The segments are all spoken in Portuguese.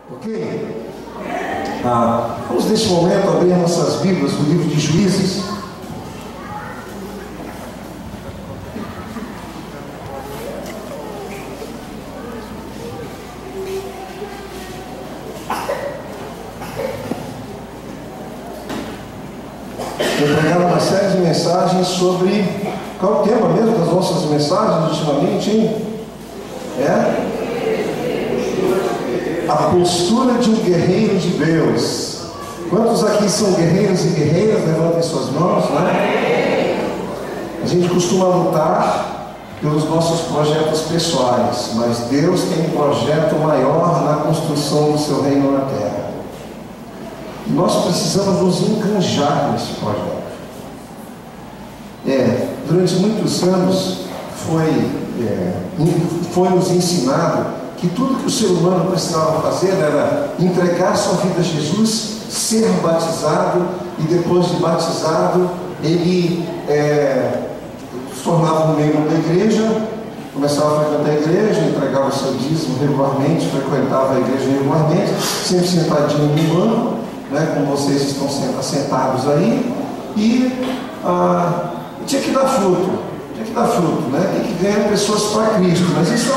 Ok? Vamos neste momento abrir nossas Bíblias no livro de Juízes. Eu pregar uma série de mensagens sobre... Qual é o tema mesmo das nossas mensagens ultimamente, hein? A postura de um guerreiro de Deus. Quantos aqui são guerreiros e guerreiras? Levantem suas mãos, né? A gente costuma lutar pelos nossos projetos pessoais, mas Deus tem um projeto maior na construção do seu reino na terra. E nós precisamos nos enganjar nesse projeto. Durante muitos anos foi nos ensinado que tudo que o ser humano precisava fazer era entregar sua vida a Jesus, ser batizado, e depois de batizado ele se tornava um membro da igreja, começava a frequentar a igreja, entregava o seu dízimo regularmente, frequentava a igreja regularmente, sempre sentadinho no banco, né, como vocês estão assentados aí, e tinha que dar fruto, né? Tem que ganhar pessoas para Cristo. Mas isso é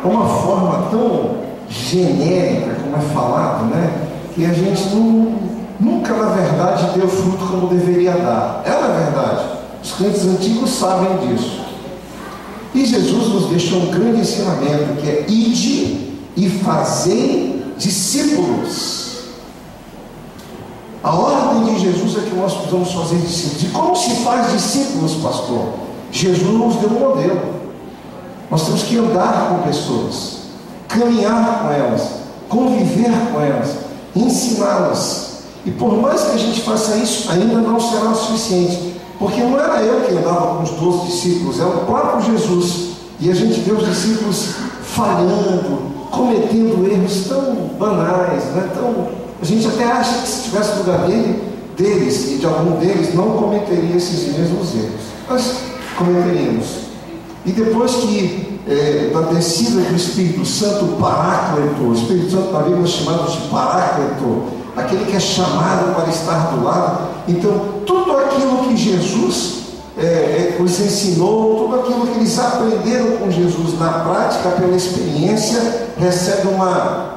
uma forma tão genérica, como é falado, né? Que a gente nunca, na verdade, deu fruto como deveria dar. Na verdade. Os crentes antigos sabem disso. E Jesus nos deixou um grande ensinamento, que é: ide e fazei discípulos. A ordem de Jesus é que nós precisamos fazer discípulos. E como se faz discípulos, pastor? Jesus nos deu um modelo. Nós temos que andar com pessoas, caminhar com elas, conviver com elas, ensiná-las. E por mais que a gente faça isso, ainda não será o suficiente. Porque não era eu que andava com os 12 discípulos, é o próprio Jesus. E a gente vê os discípulos falhando, cometendo erros tão banais, né? A gente até acha que se tivesse no lugar deles e de algum deles, não cometeria esses mesmos erros. Mas cometeríamos. E depois que da descida do Espírito Santo, o Paráclito, o Espírito Santo na Bíblia é chamado de Paráclito, aquele que é chamado para estar do lado. Então, tudo aquilo que Jesus os ensinou, tudo aquilo que eles aprenderam com Jesus na prática, pela experiência, recebe uma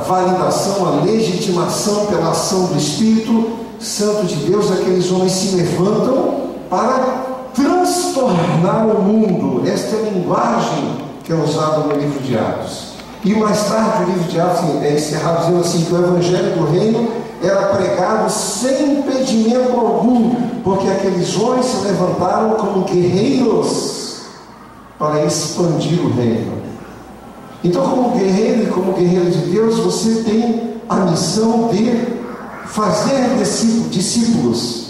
validação, uma legitimação pela ação do Espírito Santo de Deus. Aqueles homens se levantam para transtornar o mundo. Esta é a linguagem que é usada no livro de Atos. E mais tarde o livro de Atos é encerrado dizendo assim, que o Evangelho do Reino era pregado sem impedimento algum, porque aqueles homens se levantaram como guerreiros para expandir o reino. Então, como guerreiro e como guerreiro de Deus, você tem a missão de fazer discípulos.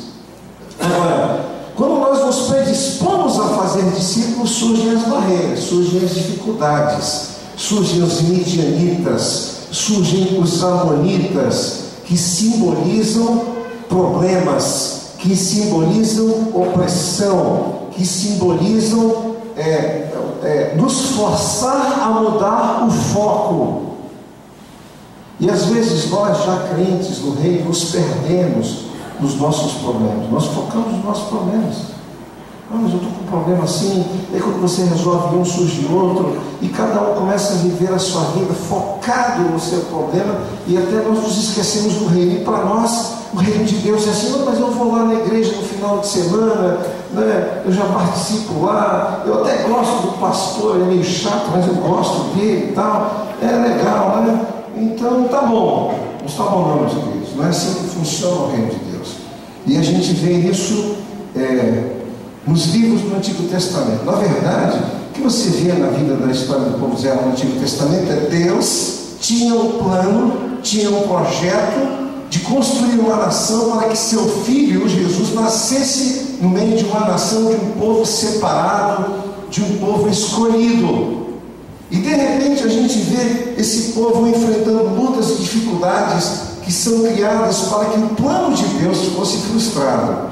Agora, quando nós nos predispomos a fazer discípulos, surgem as barreiras, surgem as dificuldades, surgem os midianitas, surgem os amonitas, que simbolizam problemas, que simbolizam opressão, que simbolizam nos forçar a mudar o foco. E às vezes nós, já crentes no reino, nos perdemos nos nossos problemas. Nós focamos nos nossos problemas. Mas eu estou com um problema assim. E aí quando você resolve um, surge outro, e cada um começa a viver a sua vida focado no seu problema, e até nós nos esquecemos do reino. E para nós, o reino de Deus é assim: não, mas eu vou lá na igreja no final de semana, né? Eu já participo lá, eu até gosto do pastor, ele é meio chato, mas eu gosto dele e tal, é legal, né? Então tá bom. Não está bom não, meus queridos. Não é assim que funciona o reino de Deus. E a gente vê isso nos livros do Antigo Testamento. Na verdade, o que você vê na vida da história do povo de Israel no Antigo Testamento é: Deus tinha um plano, tinha um projeto de construir uma nação para que seu filho, Jesus, nascesse no meio de uma nação, de um povo separado, de um povo escolhido. E de repente a gente vê esse povo enfrentando lutas e dificuldades que são criadas para que o plano de Deus fosse frustrado.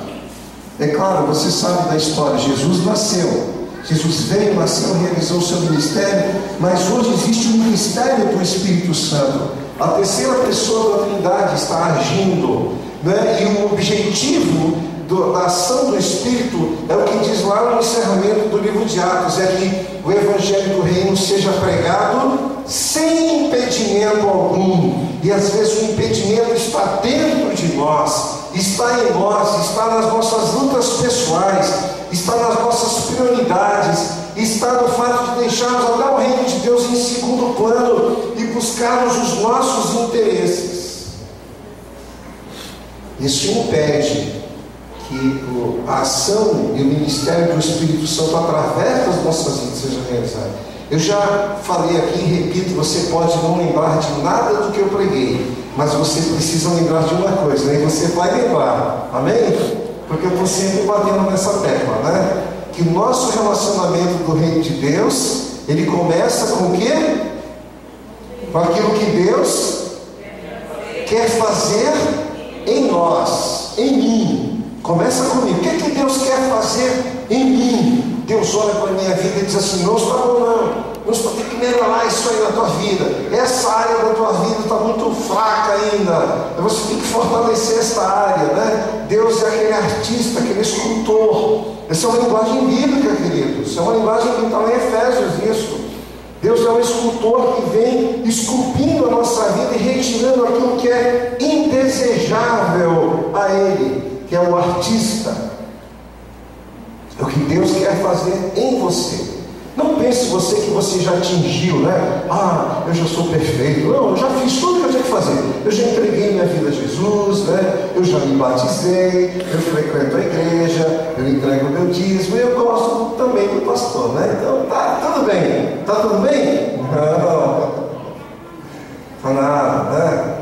É claro, você sabe da história. Jesus nasceu, Jesus veio, nasceu, realizou o seu ministério, mas hoje existe um ministério do Espírito Santo. A terceira pessoa da Trindade está agindo, né? E o objetivo da ação do Espírito é o que diz lá no encerramento do livro de Atos, é que o Evangelho do Reino seja pregado sem impedimento algum. E às vezes o impedimento está dentro de nós, está em nós, está nas nossas lutas pessoais, está nas nossas prioridades, está no fato de deixarmos até o reino de Deus em segundo plano e buscarmos os nossos interesses. Isso impede que a ação e o ministério do Espírito Santo através das nossas vidas seja realizado. Eu já falei aqui e repito, você pode não lembrar de nada do que eu preguei, mas você precisa lembrar de uma coisa, né? E você vai lembrar, amém? Porque eu estou sempre batendo nessa tecla, né? Que o nosso relacionamento do reino de Deus, ele começa com o quê? Com aquilo que Deus quer fazer em nós, em mim. Começa comigo. O que é que Deus quer fazer em mim? Deus olha para a minha vida e diz assim: não está bom não. Não está, tem que melhorar isso aí na tua vida. Essa área da tua vida está muito fraca ainda. Você tem que fortalecer essa área, né? Deus é aquele artista, aquele escultor. Essa é uma linguagem bíblica, queridos. Isso é uma linguagem que está lá em Efésios, isso. Deus é um escultor que vem esculpindo a nossa vida e retirando aquilo que é indesejável a Ele, que é o artista. É o que Deus quer fazer em você. Não pense você que você já atingiu, né? Ah, eu já sou perfeito. Não, eu já fiz tudo o que eu tinha que fazer. Eu já entreguei minha vida a Jesus, né? Eu já me batizei, eu frequento a igreja, eu entrego o meu dízimo, e eu gosto também do pastor, né? Então tá tudo bem. Tá tudo bem? Não. Tá nada, né?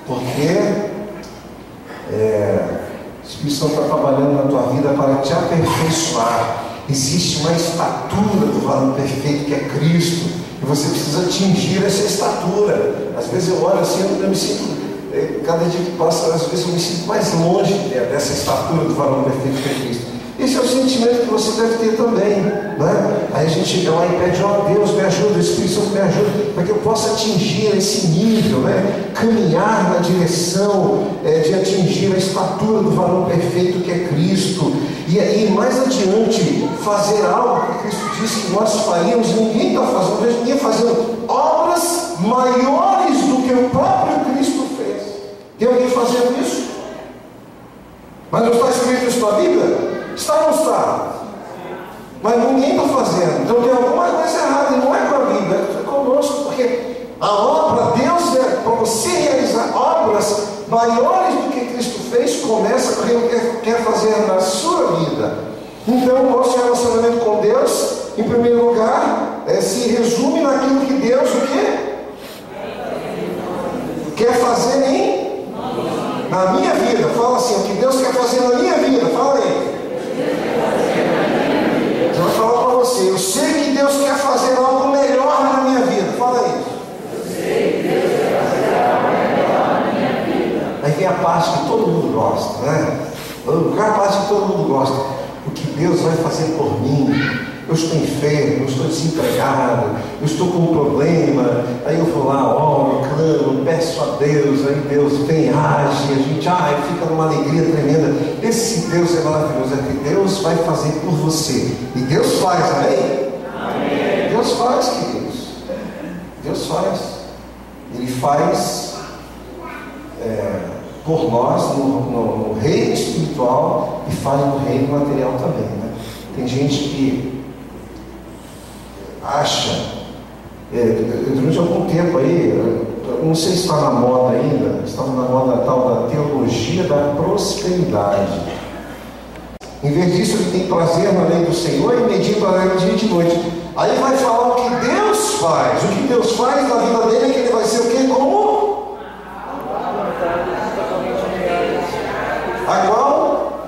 Porque o Espírito Santo está trabalhando na tua vida para te aperfeiçoar. Existe uma estatura do varão perfeito que é Cristo, e você precisa atingir essa estatura. Às vezes eu olho assim, eu me sinto, cada dia que passa, às vezes eu me sinto mais longe dessa estatura do varão perfeito que é Cristo. Esse é o sentimento que você deve ter também, né? Aí a gente chega lá e pede: ó Deus, me ajuda, o Espírito Santo me ajuda, para que eu possa atingir esse nível, né? Caminhar na direção de atingir a estatura do varão perfeito que é Cristo. E aí mais adiante fazer algo que Cristo disse que nós faríamos. Ninguém está fazendo, veja, ninguém fazendo obras maiores do que o próprio Cristo fez. Tem alguém fazendo isso? Mas não está escrito isso na Bíblia? Está ou não está? Mas ninguém está fazendo. Então tem alguma coisa errada, e não é com a Bíblia, é conosco, porque a obra, Deus para você realizar obras maiores do que Cristo fez, começa com aquilo que quer fazer na sua vida. Então o nosso relacionamento com Deus, em primeiro lugar, se resume naquilo que Deus o quê? Quer fazer na minha vida. Fala assim: o que Deus quer fazer na minha vida. Fala aí. Eu vou falar para você: eu sei que Deus quer fazer algo melhor na minha vida. Fala aí. Eu sei que Deus quer fazer algo melhor na minha vida. Aí vem a parte que todo mundo gosta, né? A parte que todo mundo gosta. O que Deus vai fazer por mim? Eu estou enfermo, eu estou desempregado, eu estou com um problema. Aí eu vou lá, oro, clamo, peço a Deus, aí Deus vem, age, a gente fica numa alegria tremenda. Esse Deus é maravilhoso, é que Deus vai fazer por você. E Deus faz, amém? Amém. Deus faz, queridos. Deus faz. Ele faz por nós no reino espiritual e faz no reino material também, né? Tem gente que acha, durante algum tempo aí, eu não sei se está na moda ainda, estava na moda tal da teologia da prosperidade. Em vez disso, ele tem prazer na lei do Senhor e medita na lei dia e de noite. Aí vai falar o que Deus faz. O que Deus faz na vida dele é que ele vai ser o quê? Como? A qual?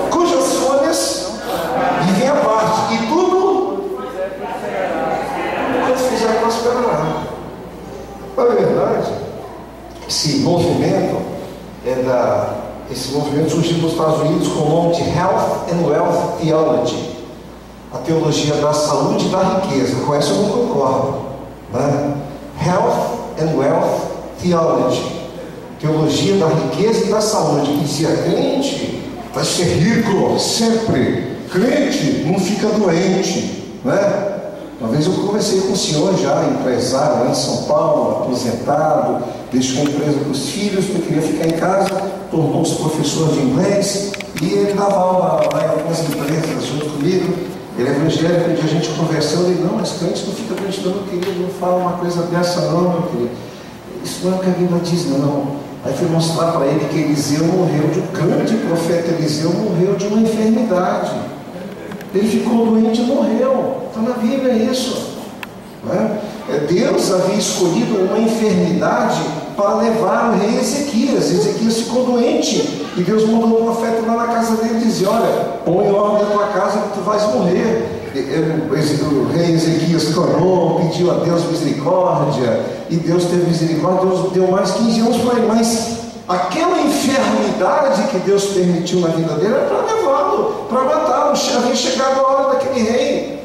Cujas folhas vivem a parte. E tudo quando fizer prosperará. Na verdade, esse movimento esse movimento surgiu nos Estados Unidos com o nome de Health and Wealth Theology, a teologia da saúde e da riqueza. Com essa eu não concordo, né? Health and Wealth Theology, teologia da riqueza e da saúde, que dizia: crente vai ser rico sempre, crente não fica doente, né? Uma vez eu conversei com um senhor já, empresário lá em São Paulo, aposentado, deixou a empresa para os filhos, porque queria ficar em casa, tornou-se professor de inglês, e ele dava aula lá em algumas empresas junto comigo. Ele é evangélico, um dia a gente conversando, ele: não, mas crente não fica doente, não, meu querido, não fala uma coisa dessa não, meu querido. Isso não é o que a Bíblia diz, não. Aí fui mostrar para ele que Eliseu morreu de um grande profeta. Eliseu morreu de uma enfermidade. Ele ficou doente e morreu. Está na Bíblia isso, né? Deus havia escolhido uma enfermidade para levar o rei Ezequias. Ezequias ficou doente e Deus mandou um profeta lá na casa dele e dizia: olha, põe em ordem a tua casa que tu vais morrer. O rei Ezequias clamou, pediu a Deus misericórdia, e Deus teve misericórdia. Deus deu mais 15 anos para ele, mas aquela enfermidade que Deus permitiu na vida dele era para levá-lo, para matá-lo. Havia chegado a hora daquele rei.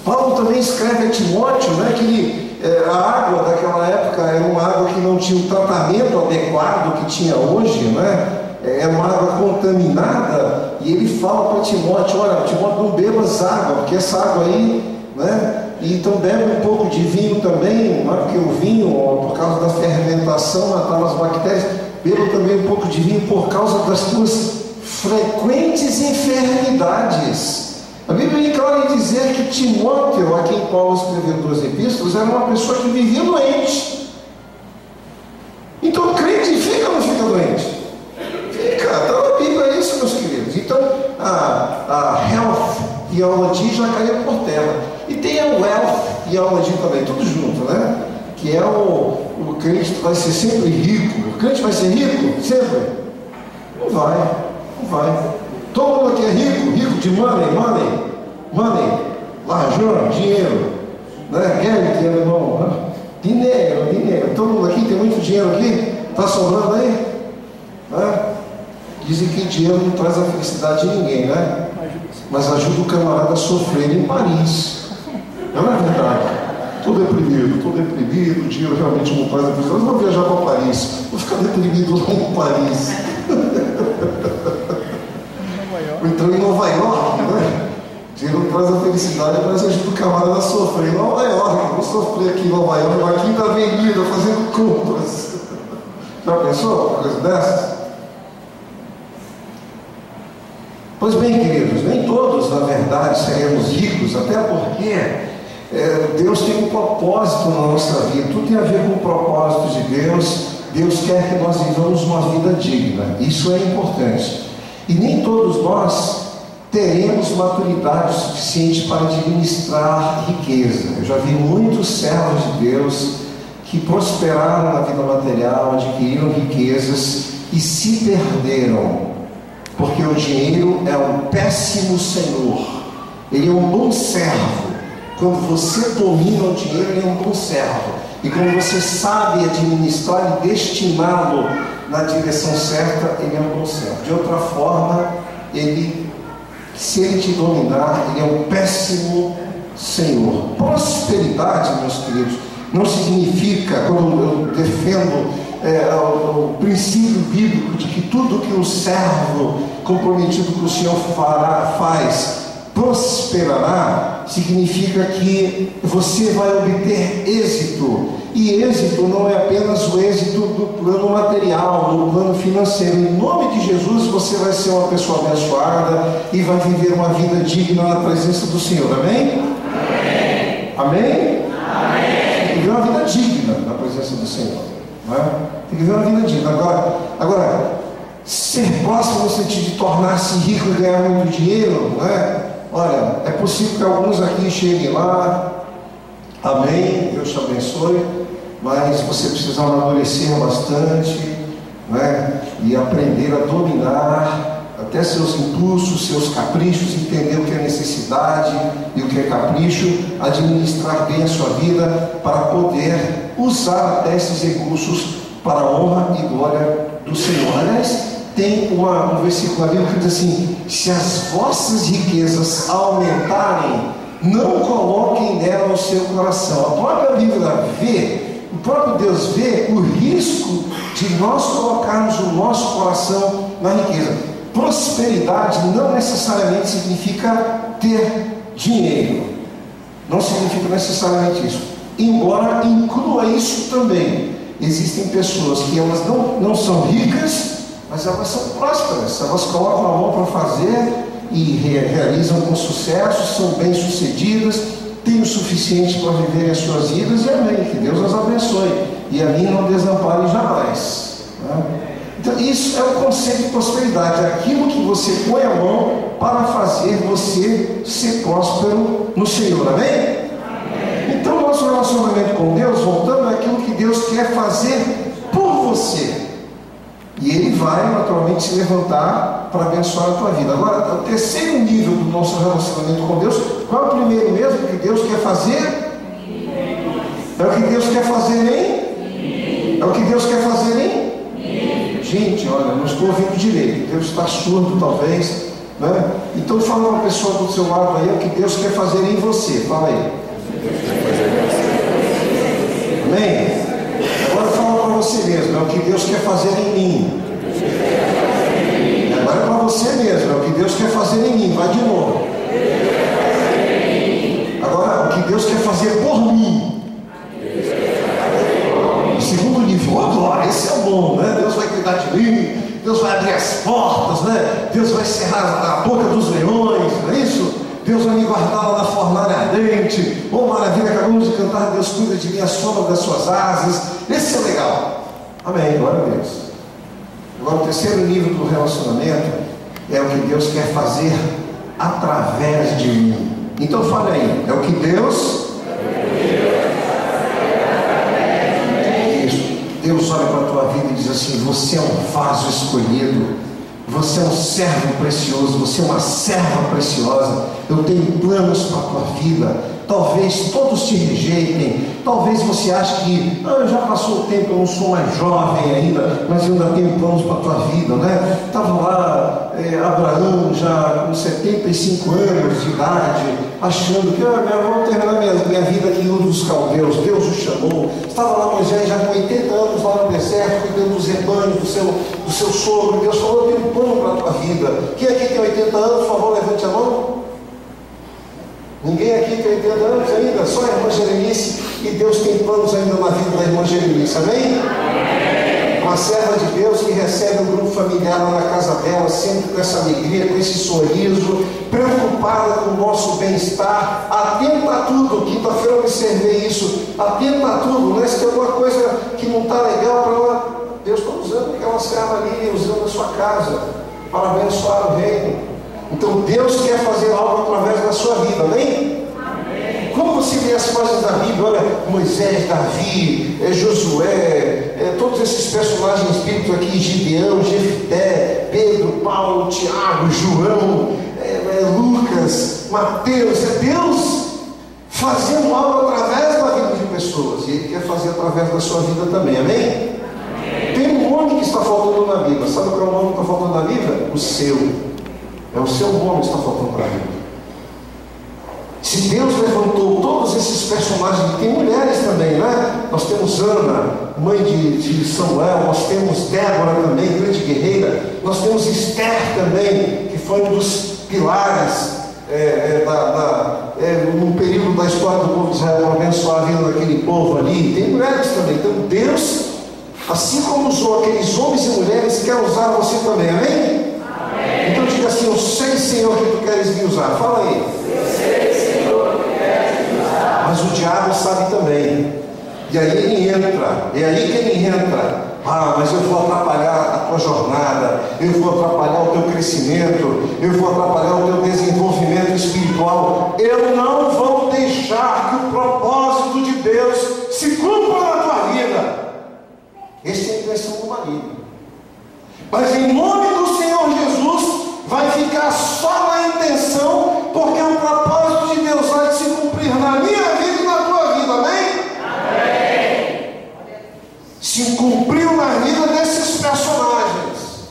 Paulo também escreve a Timóteo, né, que a água daquela época era uma água que não tinha o tratamento adequado que tinha hoje, né? Era uma água contaminada, e ele fala para Timóteo: olha, Timóteo, não bebas água, porque essa água aí, né? E então bebe um pouco de vinho também, não é? Porque o vinho, por causa da fermentação, matava as bactérias. Beba também um pouco de vinho por causa das tuas frequentes enfermidades. A Bíblia é clara em dizer que Timóteo, a quem Paulo escreveu 2 epístolas, era uma pessoa que vivia doente. Então, crente fica ou não fica doente? Fica. Está na Bíblia isso, meus queridos. Então, a Health Theology já caiu por terra. E tem a Wealth Theology também, tudo junto, né? Que é o crente que vai ser sempre rico. O crente vai ser rico? Sempre? Não vai. Não vai. Todo mundo aqui é rico, rico de money, larjão, dinheiro, né? Guerra de alemão, né? Dinheiro. Todo mundo aqui tem muito dinheiro aqui? Está sobrando aí? Né? Dizem que dinheiro não traz a felicidade de ninguém, né? Mas ajuda o camarada a sofrer em Paris. Não é verdade? Estou deprimido, o dinheiro realmente não traz a felicidade. Eu vou viajar para Paris, vou ficar deprimido lá em Paris. Ou então em Nova York, né? Dinheiro não traz a felicidade, mas ajuda o camarada a sofrer em Nova York. Vou sofrer aqui em Nova York, uma quinta avenida, fazendo compras. Já pensou uma coisa dessas? Pois bem, queridos, nem todos, na verdade, seremos ricos, até porque Deus tem um propósito na nossa vida. Tudo tem a ver com o propósito de Deus. Deus quer que nós vivamos uma vida digna. Isso é importante. E nem todos nós teremos maturidade suficiente para administrar riqueza. Eu já vi muitos servos de Deus que prosperaram na vida material, adquiriram riquezas e se perderam, porque o dinheiro é um péssimo senhor. Ele é um bom servo. Quando você domina o dinheiro, ele é um bom servo. E quando você sabe administrar e destiná-lo na direção certa, ele é um bom servo. De outra forma, se ele te dominar, ele é um péssimo senhor. Prosperidade, meus queridos, não significa, quando eu defendo o princípio bíblico de que tudo que o servo comprometido com o Senhor faz prosperará, significa que você vai obter êxito. E êxito não é apenas o êxito do plano material, do plano financeiro. Em nome de Jesus, você vai ser uma pessoa abençoada e vai viver uma vida digna na presença do Senhor. Amém? Amém? Amém? Amém. Tem que viver uma vida digna na presença do Senhor. Não é? Tem que viver uma vida digna. Agora, ser próximo no sentido de tornar-se rico e ganhar muito dinheiro, não é? Olha, é possível que alguns aqui cheguem lá. Amém? Deus te abençoe. Mas você precisa amadurecer bastante, né? E aprender a dominar até seus impulsos, seus caprichos, entender o que é necessidade e o que é capricho, administrar bem a sua vida para poder usar até esses recursos para a honra e glória do Senhor. Aliás, tem um versículo na Bíblia que diz assim: se as vossas riquezas aumentarem, não coloquem nela o seu coração. A própria Bíblia vê o próprio Deus vê o risco de nós colocarmos o nosso coração na riqueza. Prosperidade não necessariamente significa ter dinheiro, não significa necessariamente isso, embora inclua isso também. Existem pessoas que elas não são ricas, mas elas são prósperas, elas colocam a mão para fazer e realizam com sucesso, são bem-sucedidas, têm o suficiente para viver as suas vidas, e amém, que Deus as abençoe, e a mim não desampare jamais, né? Então isso é o conceito de prosperidade, aquilo que você põe a mão para fazer você ser próspero no Senhor, amém? Então nosso relacionamento com Deus, voltando, é aquilo que Deus quer fazer por você, e Ele vai naturalmente se levantar para abençoar a tua vida. Agora, o terceiro nível do nosso relacionamento com Deus, qual é o primeiro mesmo que Deus quer fazer? É o que Deus quer fazer em? É o que Deus quer fazer em? Gente, olha, não estou ouvindo direito, Deus está surdo talvez, né? Então fala uma pessoa do seu lado aí, é o que Deus quer fazer em você, fala aí. Amém? Agora fala para você mesmo, é o que Deus quer fazer em mim. Agora é para você mesmo, é o que Deus quer fazer em mim, vai de novo. Agora, o que Deus quer fazer por mim. O segundo nível, agora, esse é bom, né? Deus vai cuidar de mim, Deus vai abrir as portas, né? Deus vai cerrar a boca dos leões, não é isso? Deus vai me guardar lá na fornalha ardente. Oh, maravilha, acabamos de cantar, Deus cuida de mim, a sombra das suas asas. Esse é legal. Amém, glória a Deus. Agora, o terceiro nível do relacionamento é o que Deus quer fazer através de mim. Então fala aí, é o que Deus... Isso. Deus olha para a tua vida e diz assim: você é um vaso escolhido, você é um servo precioso, você é uma serva preciosa, eu tenho planos para a tua vida. Talvez todos te rejeitem, talvez você ache que já passou o tempo, eu não sou mais jovem ainda, mas eu ainda tenho planos para a tua vida, né? Estava lá Abraão já com 75 anos de idade, achando que eu vou terminar minha vida aqui em Ur dos Caldeus. Deus o chamou. Estava lá Moisés já com 80 anos lá no deserto, cuidando dos rebanhos do seu sogro. Deus falou: eu tenho um plano para a tua vida. Quem aqui tem 80 anos, por favor, levante a mão. Ninguém aqui tem 80 anos ainda, só a irmã Jeremice, e Deus tem planos ainda na vida da irmã Jeremice, amém? Uma serva de Deus que recebe um grupo familiar lá na casa dela, sempre com essa alegria, com esse sorriso, preocupada com o nosso bem-estar, atenta a tudo. Quinta-feira eu observei isso, atenta a tudo, né? Se tem alguma coisa que não está legal para ela, Deus está usando aquela serva ali, usando a sua casa, para abençoar o reino. Então Deus quer fazer algo através da sua vida, amém? Amém. Como você vê as páginas da Bíblia, olha, Moisés, Davi, Josué, todos esses personagens bíblicos aqui, Gideão, Jefté, Pedro, Paulo, Tiago, João, Lucas, Mateus, é Deus fazendo algo através da vida de pessoas, e Ele quer fazer através da sua vida também, amém? Amém. Tem um nome que está faltando na Bíblia, sabe qual é o nome que está faltando na Bíblia? O seu. É o seu nome que está faltando para a Bíblia. Se Deus levantou todos esses personagens, tem mulheres também, né? Nós temos Ana, mãe de Samuel, nós temos Débora também, grande guerreira, nós temos Esther também, que foi um dos pilares no período da história do povo de Israel, para abençoar a vida daquele povo ali. Tem mulheres também. Então Deus, assim como usou aqueles homens e mulheres, quer usar você também, amém? Então diga assim: eu sei, Senhor, que tu queres me usar. Fala aí. Eu sei, Senhor, que queres me usar. Mas o diabo sabe também. E aí ele entra. É aí que ele entra. Mas eu vou atrapalhar a tua jornada, eu vou atrapalhar o teu crescimento, eu vou atrapalhar o teu desenvolvimento espiritual. Eu não vou deixar que o propósito de Deus se cumpra na tua vida. Essa é a intenção do maligno. Mas em nome do Senhor Jesus, vai ficar só na intenção, porque o propósito de Deus vai se cumprir na minha vida e na tua vida, amém? Amém. Se cumpriu na vida desses personagens.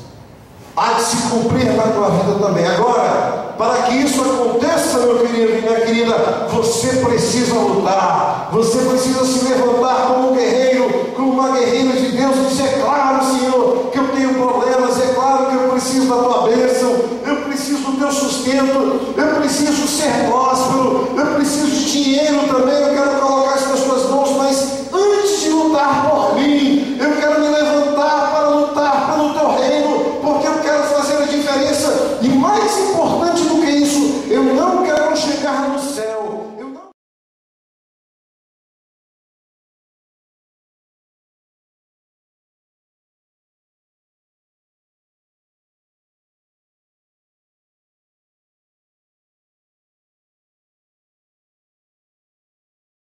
há de se cumprir na tua vida também. Agora, para que isso aconteça, meu querido e minha querida, você precisa lutar, você precisa se levantar como um guerreiro, como uma guerreira de Deus, e dizer: é claro, Senhor, que eu tenho problemas, é claro que eu preciso da tua bênção, eu preciso do teu sustento, eu preciso ser próspero, eu preciso de dinheiro também, eu quero colocar isso nas tuas mãos, mas antes de lutar por mim, eu quero me levantar para lutar pelo teu reino, porque eu quero fazer a diferença, e mais